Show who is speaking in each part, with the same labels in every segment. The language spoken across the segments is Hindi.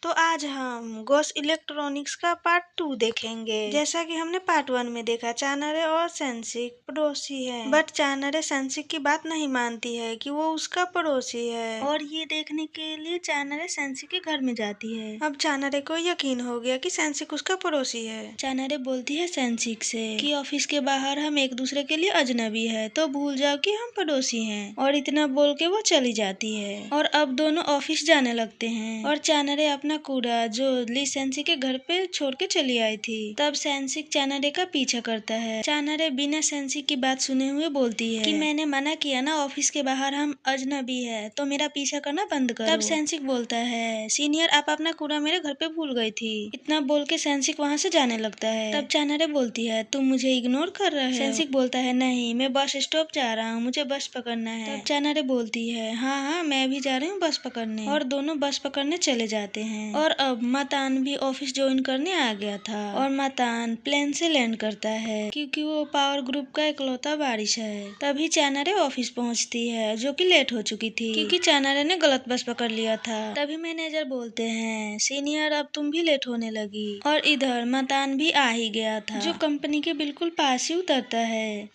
Speaker 1: तो आज हम गोस इलेक्ट्रॉनिक्स का पार्ट 2 देखेंगे। जैसा कि हमने पार्ट 1 में देखा, चानरे और सेंसिक पड़ोसी हैं, बट चानरे सेंसिक की बात नहीं मानती है कि वो उसका पड़ोसी है, और ये देखने के लिए चानरे सेंसिक के घर में जाती है। अब चानरे को यकीन हो गया कि सेंसिक उसका पड़ोसी है। चानरे बोलती है सेंसिक से कि ऑफिस के बाहर हम एक दूसरे के लिए अजनबी है, तो भूल जाओ कि हम पड़ोसी हैं, और इतना बोल के वो चली जाती है। और अब दोनों ऑफिस जाने लगते हैं, और चानरे अपना कूड़ा जो ली सेंसिक के घर पे छोड़ के चली आई थी। तब सेंसिक चानरे का पीछा करता है। चानरे बिना सेंसिक की बात सुने हुए बोलती है कि मैंने मना किया ना, ऑफिस के बाहर हम अजनबी है, तो मेरा पीछा करना बंद करो। तब सेंसिक बोलता है, सीनियर आप अपना कूड़ा मेरे घर पे भूल गई थी। इतना बोल के सेंसिक वहाँ से जाने लगता है। तब चानरे बोलती है, तुम मुझे इग्नोर कर रहे हो? सेंसिक बोलता है, नहीं, मैं बस स्टॉप जा रहा हूँ, मुझे बस पकड़ना है। तब चानरे बोलती है, हाँ हाँ मैं भी जा रही हूँ बस पकड़ने। और दोनों बस पकड़ने चले जाते हैं। और अब मतान भी ऑफिस ज्वाइन करने आ गया था, और मतान प्लेन से लैंड करता है क्योंकि वो पावर ग्रुप का इकलौता वारिस है। तभी चानरे ऑफिस पहुंचती है, जो कि लेट हो चुकी थी क्योंकि चानरे ने गलत बस पकड़ लिया था। तभी मैनेजर बोलते हैं, सीनियर अब तुम भी लेट होने लगी। और इधर मतान भी आ ही गया था, जो कंपनी के बिल्कुल पास ही उतरता है।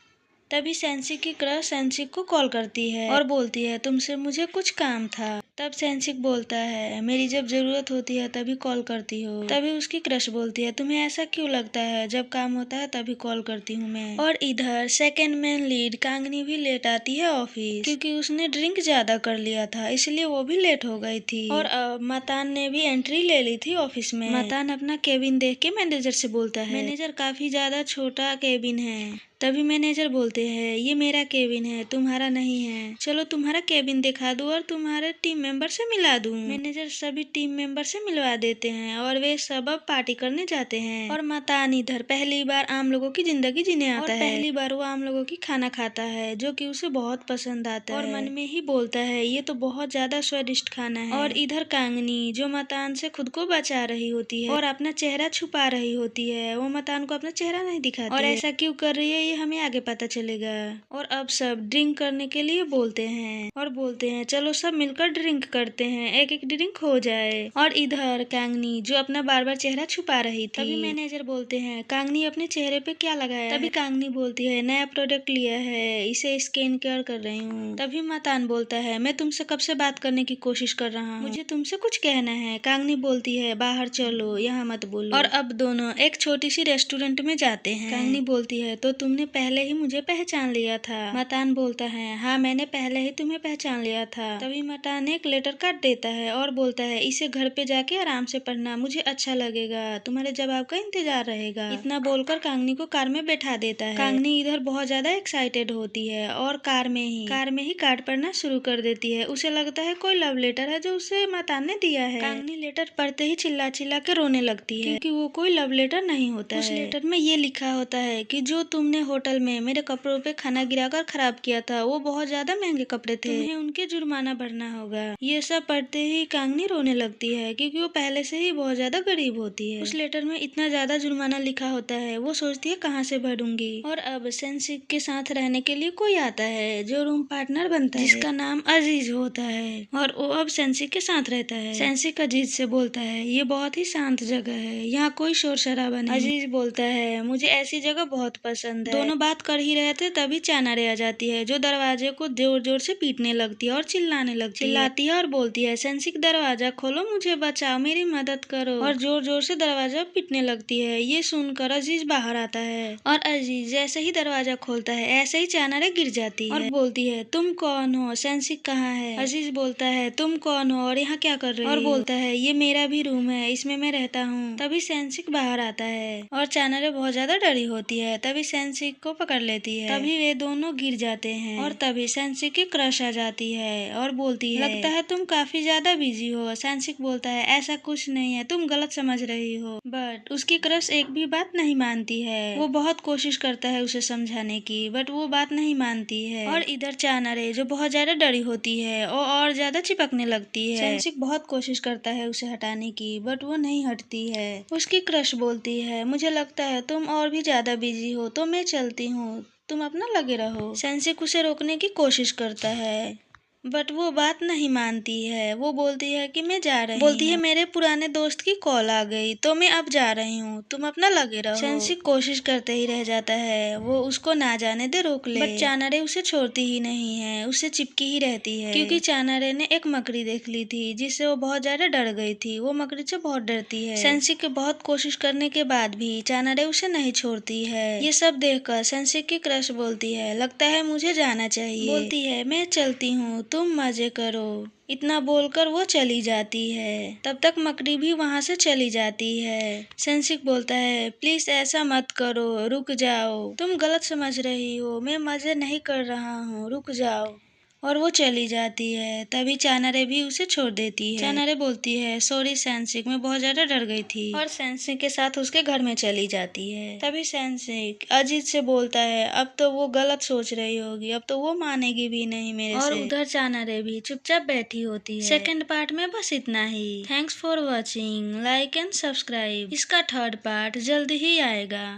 Speaker 1: तभी सेंसिक की क्रश सेंसिक को कॉल करती है और बोलती है, तुमसे मुझे कुछ काम था। तब सेंसिक बोलता है, मेरी जब जरूरत होती है तभी कॉल करती हो। तभी उसकी क्रश बोलती है, तुम्हें ऐसा क्यों लगता है, जब काम होता है तभी कॉल करती हूँ मैं। और इधर सेकंड मैन लीड कांगनी भी लेट आती है ऑफिस, क्योंकि उसने ड्रिंक ज्यादा कर लिया था, इसलिए वो भी लेट हो गई थी। और अब मतान ने भी एंट्री ले ली थी ऑफिस में। मतान अपना केबिन देख के मैनेजर से बोलता है, मैनेजर काफी ज्यादा छोटा केबिन है। तभी मैनेजर बोलते हैं, ये मेरा केबिन है, तुम्हारा नहीं है, चलो तुम्हारा केबिन दिखा दूं और तुम्हारे टीम मेंबर से मिला दूं। मैनेजर सभी टीम मेंबर से मिलवा देते हैं, और वे सब अब पार्टी करने जाते हैं। और मतान इधर पहली बार आम लोगों की जिंदगी जीने आता है, पहली बार वो आम लोगों की खाना खाता है, जो कि उसे बहुत पसंद आता है, और मन में ही बोलता है, ये तो बहुत ज्यादा स्वादिष्ट खाना है। और इधर कांगनी जो मतान से खुद को बचा रही होती है और अपना चेहरा छुपा रही होती है, वो मतान को अपना चेहरा नहीं दिखाती और ऐसा क्यों कर रही है हमें आगे पता चलेगा। और अब सब ड्रिंक करने के लिए बोलते हैं, और बोलते हैं चलो सब मिलकर ड्रिंक करते हैं, एक एक ड्रिंक हो जाए। और इधर कांगनी जो अपना बार बार चेहरा छुपा रही थी, तभी मैनेजर बोलते हैं, कांगनी अपने चेहरे पे क्या लगाया? तभी कांगनी बोलती है, नया प्रोडक्ट लिया है, इसे स्किन केयर कर रही हूँ। तभी मतान बोलता है, मैं तुमसे कब से बात करने की कोशिश कर रहा हूँ, मुझे तुमसे कुछ कहना है। कांगनी बोलती है, बाहर चलो, यहाँ मत बोलो। और अब दोनों एक छोटी सी रेस्टोरेंट में जाते हैं। कांगनी बोलती है, तो तुमने पहले ही मुझे पहचान लिया था? मतान बोलता है, हाँ मैंने पहले ही तुम्हें पहचान लिया था। तभी मतान एक लेटर काट देता है और बोलता है, इसे घर पे जाके आराम से पढ़ना, मुझे अच्छा लगेगा, तुम्हारे जवाब का इंतजार रहेगा। इतना बोलकर कांगनी को कार में बैठा देता है। कांगनी इधर बहुत ज्यादा एक्साइटेड होती है और कार में ही कार्ड पढ़ना शुरू कर देती है। उसे लगता है कोई लव लेटर है जो उसे मतान ने दिया है। कांगनी लेटर पढ़ते ही चिल्ला चिल्ला के रोने लगती है, क्योंकि वो कोई लव लेटर नहीं होता है। उस लेटर में ये लिखा होता है कि जो तुमने होटल में मेरे कपड़ों पे खाना गिराकर खराब किया था, वो बहुत ज्यादा महंगे कपड़े थे, तुम्हें उनके जुर्माना भरना होगा। ये सब पढ़ते ही कांगनी रोने लगती है, क्योंकि वो पहले से ही बहुत ज्यादा गरीब होती है। उस लेटर में इतना ज्यादा जुर्माना लिखा होता है, वो सोचती है कहाँ से भरूंगी। और अब सेंसिक के साथ रहने के लिए कोई आता है जो रूम पार्टनर बनता है, जिसका नाम अजीज होता है, और वो अब सेंसिक के साथ रहता है। सेंसिक अजीज से बोलता है, ये बहुत ही शांत जगह है, यहाँ कोई शोर शराबा नहीं। अजीज बोलता है, मुझे ऐसी जगह बहुत पसंद है। दोनों बात कर ही रहे थे, तभी चानरे आ जाती है, जो दरवाजे को जोर जोर से पीटने लगती है और चिल्लाती है और बोलती है, सेंसिक दरवाजा खोलो, मुझे बचाओ, मेरी मदद करो, और जोर जोर से दरवाजा पीटने लगती है। ये सुनकर अजीज बाहर आता है, और अजीज जैसे ही दरवाजा खोलता है, ऐसे ही चानरे गिर जाती है और बोलती है, तुम कौन हो, सेंसिक कहाँ है? अजीज बोलता है, तुम कौन हो और यहाँ क्या कर रही हो? और बोलता है, ये मेरा भी रूम है, इसमें मैं रहता हूँ। तभी सेंसिक बाहर आता है, और चानरे बहुत ज्यादा डरी होती है, तभी सेंसिक को पकड़ लेती है। तभी वे दोनों गिर जाते हैं, और तभी सेंसिक की क्रश आ जाती है और बोलती है, लगता है तुम काफी ज्यादा बिजी हो। सेंसिक बोलता है, ऐसा कुछ नहीं है, तुम गलत समझ रही हो। बट उसकी क्रश एक भी बात नहीं मानती है। वो बहुत कोशिश करता है उसे समझाने की, बट वो बात नहीं मानती है। और इधर चानरे जो बहुत ज्यादा डरी होती है और ज्यादा चिपकने लगती है। सेंसिक बहुत कोशिश करता है उसे हटाने की, बट वो नहीं हटती है। उसकी क्रश बोलती है, मुझे लगता है तुम और भी ज्यादा बिजी हो, तो मैं चलती हूँ, तुम अपना लगे रहो। सेंसिक उसे रोकने की कोशिश करता है, बट वो बात नहीं मानती है। वो बोलती है कि मैं जा रही हूँ। बोलती है मेरे पुराने दोस्त की कॉल आ गई तो मैं अब जा रही हूँ, तुम अपना लगे रहो। सेंसिक कोशिश करते ही रह जाता है, वो उसको ना जाने दे, रोक ले, बट चानारे उसे छोड़ती ही नहीं है, उससे चिपकी ही रहती है। क्योंकि चानारे ने एक मकड़ी देख ली थी जिससे वो बहुत ज्यादा डर गई थी। वो मकड़ी से बहुत डरती है। सेंसिक के बहुत कोशिश करने के बाद भी चानारे उसे नहीं छोड़ती है। ये सब देखकर सेंसिक की क्रश बोलती है लगता है मुझे जाना चाहिए। बोलती है मैं चलती हूँ, तुम मजे करो। इतना बोलकर वो चली जाती है। तब तक मकड़ी भी वहाँ से चली जाती है। सेंसिक बोलता है प्लीज ऐसा मत करो, रुक जाओ, तुम गलत समझ रही हो, मैं मजे नहीं कर रहा हूँ, रुक जाओ। और वो चली जाती है। तभी चानारे भी उसे छोड़ देती है। चानारे बोलती है सॉरी सेंसिक, मैं बहुत ज्यादा डर गई थी, और सेंसिक के साथ उसके घर में चली जाती है। तभी सेंसिक अजीत से बोलता है अब तो वो गलत सोच रही होगी, अब तो वो मानेगी भी नहीं मेरे से। और उधर चानारे भी चुपचाप बैठी होती है। सेकंड पार्ट में बस इतना ही। Thanks for watching, like and subscribe. इसका थर्ड पार्ट जल्द ही आएगा।